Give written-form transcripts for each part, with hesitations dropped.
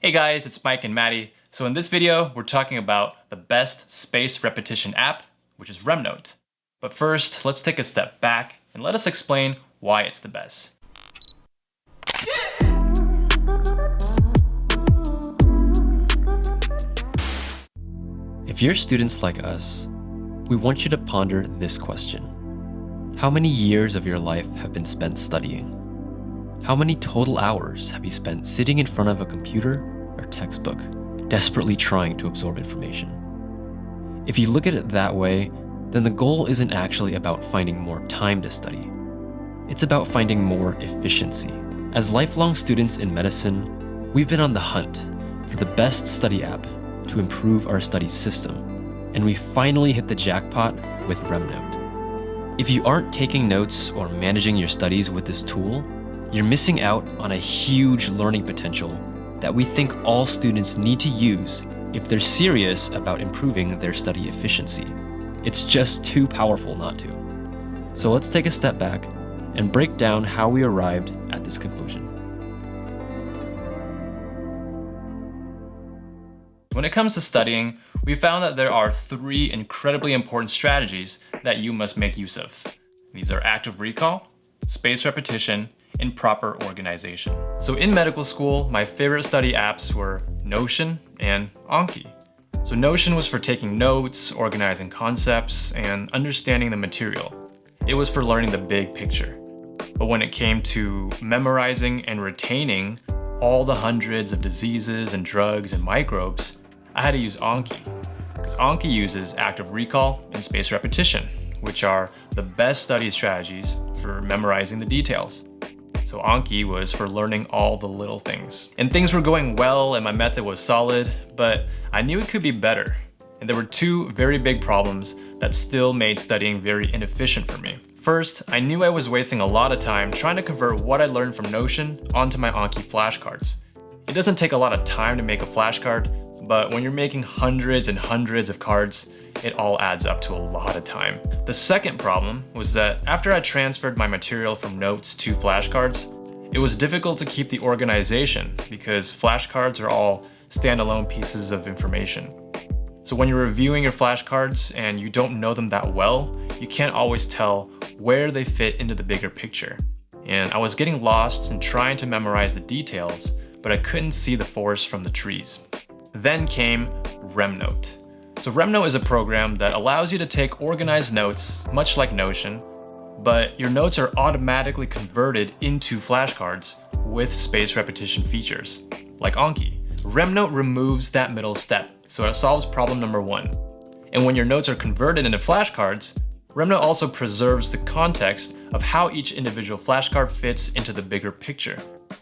Hey guys, it's Mike and Matty. So in this video, we're talking about the best space repetition app, which is RemNote. But first, let's take a step back and let us explain why it's the best. If you're students like us, we want you to ponder this question. How many years of your life have been spent studying? How many total hours have you spent sitting in front of a computer or textbook, desperately trying to absorb information? If you look at it that way, then the goal isn't actually about finding more time to study. It's about finding more efficiency. As lifelong students in medicine, we've been on the hunt for the best study app to improve our study system, and we finally hit the jackpot with RemNote. If you aren't taking notes or managing your studies with this tool, you're missing out on a huge learning potential that we think all students need to use if they're serious about improving their study efficiency. It's just too powerful not to. So let's take a step back and break down how we arrived at this conclusion. When it comes to studying, we found that there are three incredibly important strategies that you must make use of. These are active recall, spaced repetition, and proper organization. So in medical school, my favorite study apps were Notion and Anki. So Notion was for taking notes, organizing concepts, and understanding the material. It was for learning the big picture. But when it came to memorizing and retaining all the hundreds of diseases and drugs and microbes, I had to use Anki, because Anki uses active recall and spaced repetition, which are the best study strategies for memorizing the details. So Anki was for learning all the little things. And things were going well and my method was solid, but I knew it could be better. And there were two very big problems that still made studying very inefficient for me. First, I knew I was wasting a lot of time trying to convert what I learned from Notion onto my Anki flashcards. It doesn't take a lot of time to make a flashcard, but when you're making hundreds and hundreds of cards, it all adds up to a lot of time. The second problem was that after I transferred my material from notes to flashcards, it was difficult to keep the organization because flashcards are all standalone pieces of information. So when you're reviewing your flashcards and you don't know them that well, you can't always tell where they fit into the bigger picture. And I was getting lost in trying to memorize the details, but I couldn't see the forest from the trees. Then came RemNote. So RemNote is a program that allows you to take organized notes, much like Notion, but your notes are automatically converted into flashcards with spaced repetition features, like Anki. RemNote removes that middle step, so it solves problem number one. And when your notes are converted into flashcards, RemNote also preserves the context of how each individual flashcard fits into the bigger picture.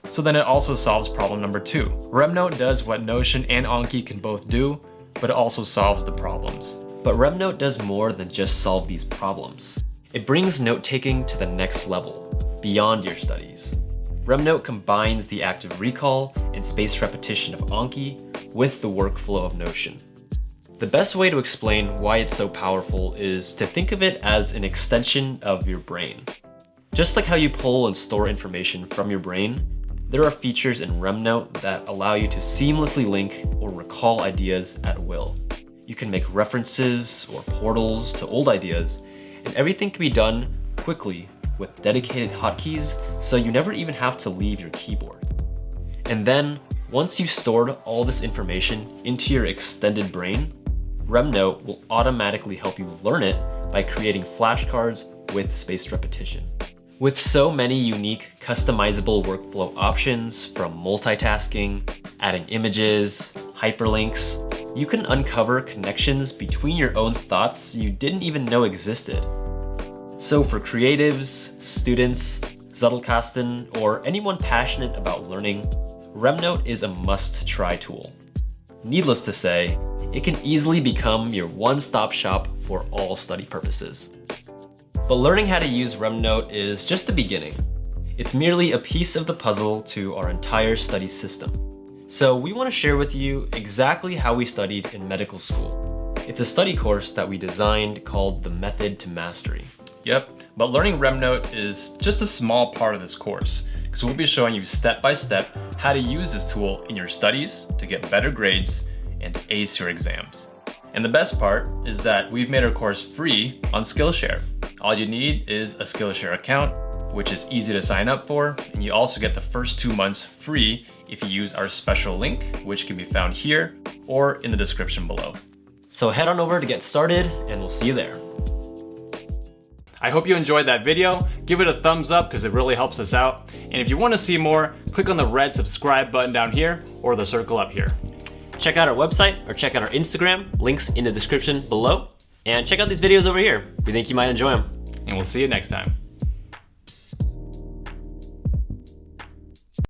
So then it also solves problem number two. RemNote does what Notion and Anki can both do, but it also solves the problems. But RemNote does more than just solve these problems. It brings note-taking to the next level, beyond your studies. RemNote combines the active recall and spaced repetition of Anki with the workflow of Notion. The best way to explain why it's so powerful is to think of it as an extension of your brain. Just like how you pull and store information from your brain, there are features in RemNote that allow you to seamlessly link or recall ideas at will. You can make references or portals to old ideas, and everything can be done quickly with dedicated hotkeys, so you never even have to leave your keyboard. And then, once you've stored all this information into your extended brain, RemNote will automatically help you learn it by creating flashcards with spaced repetition. With so many unique, customizable workflow options, from multitasking, adding images, hyperlinks, you can uncover connections between your own thoughts you didn't even know existed. So for creatives, students, Zettelkasten, or anyone passionate about learning, RemNote is a must-try tool. Needless to say, it can easily become your one-stop shop for all study purposes. But learning how to use RemNote is just the beginning. It's merely a piece of the puzzle to our entire study system. So we want to share with you exactly how we studied in medical school. It's a study course that we designed called The Method to Mastery. Yep, but learning RemNote is just a small part of this course, because we'll be showing you step by step how to use this tool in your studies to get better grades and to ace your exams. And the best part is that we've made our course free on Skillshare. All you need is a Skillshare account, which is easy to sign up for, and you also get the first 2 months free if you use our special link, which can be found here or in the description below. So head on over to get started, and we'll see you there. I hope you enjoyed that video. Give it a thumbs up because it really helps us out. And if you want to see more, click on the red subscribe button down here or the circle up here. Check out our website or check out our Instagram, links in the description below. And check out these videos over here. We think you might enjoy them. And we'll see you next time.